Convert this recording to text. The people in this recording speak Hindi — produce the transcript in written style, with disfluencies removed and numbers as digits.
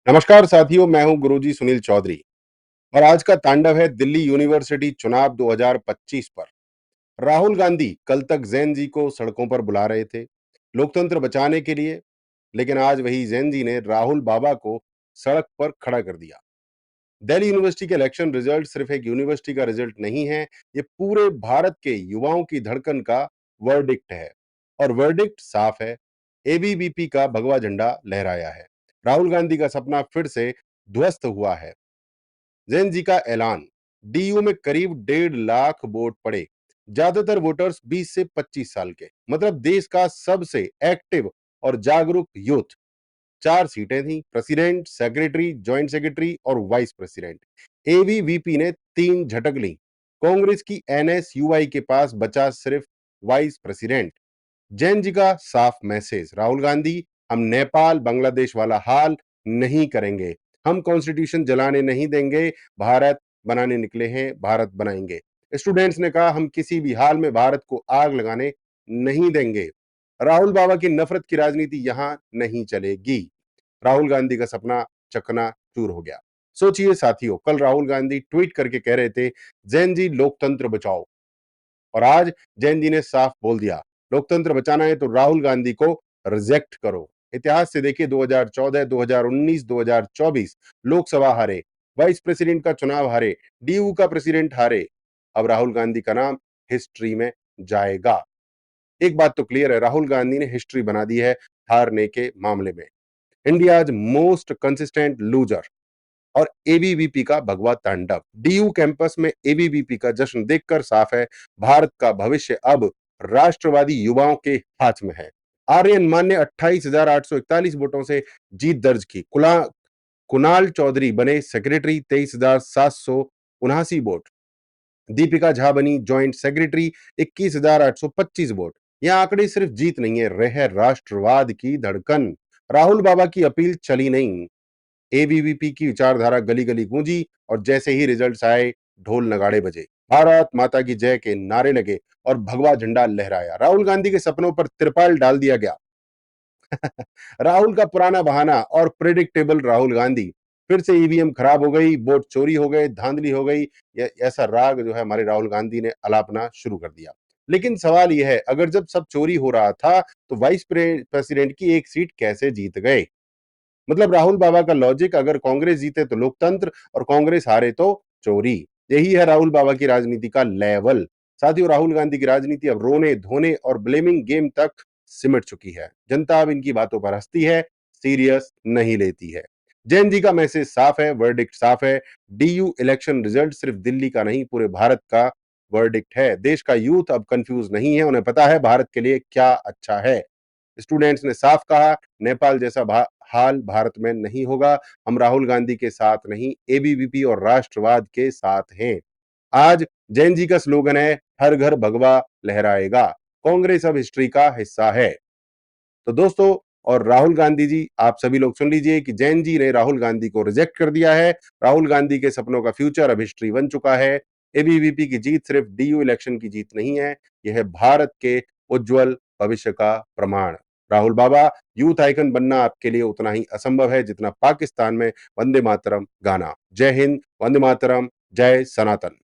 नमस्कार साथियों, मैं हूं गुरुजी सुनील चौधरी और आज का तांडव है दिल्ली यूनिवर्सिटी चुनाव 2025 पर। राहुल गांधी कल तक जैन जी को सड़कों पर बुला रहे थे लोकतंत्र बचाने के लिए, लेकिन आज वही जैन जी ने राहुल बाबा को सड़क पर खड़ा कर दिया। दिल्ली यूनिवर्सिटी के इलेक्शन रिजल्ट सिर्फ एक यूनिवर्सिटी का रिजल्ट नहीं है, ये पूरे भारत के युवाओं की धड़कन का वर्डिक्ट है। और वर्डिक्ट साफ है, एबीवीपी का भगवा झंडा लहराया है। राहुल गांधी का सपना फिर से ध्वस्त हुआ है। जैन जी का ऐलान, डीयू में करीब 1.5 लाख वोट पड़े, ज्यादातर वोटर्स 20 से 25 साल के, मतलब देश का सबसे एक्टिव और जागरूक यूथ। 4 सीटें थी, प्रेसिडेंट, सेक्रेटरी, जॉइंट सेक्रेटरी और वाइस प्रेसिडेंट। एबीवीपी ने 3 झटक ली। कांग्रेस की एनएसयूआई के पास बचा सिर्फ वाइस प्रेसिडेंट। जैन जी का साफ मैसेज, राहुल गांधी, हम नेपाल बांग्लादेश वाला हाल नहीं करेंगे, हम कॉन्स्टिट्यूशन जलाने नहीं देंगे, भारत बनाने निकले हैं, भारत बनाएंगे। स्टूडेंट्स ने कहा, हम किसी भी हाल में भारत को आग लगाने नहीं देंगे। राहुल बाबा की नफरत की राजनीति यहां नहीं चलेगी। राहुल गांधी का सपना चकनाचूर हो गया। सोचिए साथियों, कल राहुल गांधी ट्वीट करके कह रहे थे, जैन जी लोकतंत्र बचाओ, और आज जैन जी ने साफ बोल दिया, लोकतंत्र बचाना है तो राहुल गांधी को रिजेक्ट करो। इतिहास से देखिए, 2014, 2019, 2024 लोकसभा हारे, वाइस प्रेसिडेंट का चुनाव हारे, डीयू का प्रेसिडेंट हारे। अब राहुल गांधी का नाम हिस्ट्री में जाएगा। एक बात तो क्लियर है, राहुल गांधी ने हिस्ट्री बना दी है हारने के मामले में। इंडिया मोस्ट कंसिस्टेंट लूजर और एबीवीपी का भगवा तांडव। डीयू कैंपस में एबीवीपी का जश्न देखकर साफ है, भारत का भविष्य अब राष्ट्रवादी युवाओं के हाथ में है। आर्यन मान ने 28,841 वोटों से जीत दर्ज की। कुणाल चौधरी बने सेक्रेटरी, 23,779 वोट। दीपिका झा बनी जॉइंट सेक्रेटरी, 21,825 वोट। यह आंकड़े सिर्फ जीत नहीं है, रह राष्ट्रवाद की धड़कन। राहुल बाबा की अपील चली नहीं, एबीवीपी की विचारधारा गली गली गूंजी, और जैसे ही रिजल्ट्स आए, ढोल नगाड़े बजे, भारत माता की जय के नारे लगे और भगवा झंडा लहराया। राहुल गांधी के सपनों पर त्रिपाल डाल दिया गया। राहुल का पुराना बहाना और प्रिडिक्टेबल राहुल गांधी, फिर से ईवीएम खराब हो गई, वोट चोरी हो गए, धांधली हो गई, ऐसा राग जो है हमारे राहुल गांधी ने अलापना शुरू कर दिया। लेकिन सवाल यह है, अगर जब सब चोरी हो रहा था तो वाइस प्रेसिडेंट की एक सीट कैसे जीत गए? मतलब राहुल बाबा का लॉजिक, अगर कांग्रेस जीते तो लोकतंत्र और कांग्रेस हारे तो चोरी। यही है राहुल बाबा की राजनीति का लेवल। साथियों, राहुल गांधी की राजनीति अब रोने धोने और ब्लेमिंग गेम तक सिमट चुकी है। जनता अब इनकी बातों पर हंसती है, सीरियस नहीं लेती है। जैन जी का मैसेज साफ है, वर्डिक्ट साफ है। डीयू इलेक्शन रिजल्ट सिर्फ दिल्ली का नहीं, पूरे भारत का वर्डिक्ट है। देश का यूथ अब कंफ्यूज नहीं है, उन्हें पता है भारत के लिए क्या अच्छा है। स्टूडेंट्स ने साफ कहा, नेपाल जैसा हाल भारत में नहीं होगा। हम राहुल गांधी के साथ नहीं, एबीवीपी और राष्ट्रवाद के साथ हैं। आज जैन जी का स्लोगन है, हर घर भगवा लहराएगा। कांग्रेस अब हिस्ट्री का हिस्सा है। तो दोस्तों, और राहुल गांधी जी, आप सभी लोग सुन लीजिए कि जैन जी ने राहुल गांधी को रिजेक्ट कर दिया है। राहुल गांधी के सपनों का फ्यूचर अब हिस्ट्री बन चुका है। एबीवीपी की जीत सिर्फ डीयू इलेक्शन की जीत नहीं है, यह है भारत के उज्जवल भविष्य का प्रमाण। राहुल बाबा, यूथ आइकन बनना आपके लिए उतना ही असंभव है जितना पाकिस्तान में वंदे मातरम गाना। जय हिंद, वंदे मातरम, जय सनातन।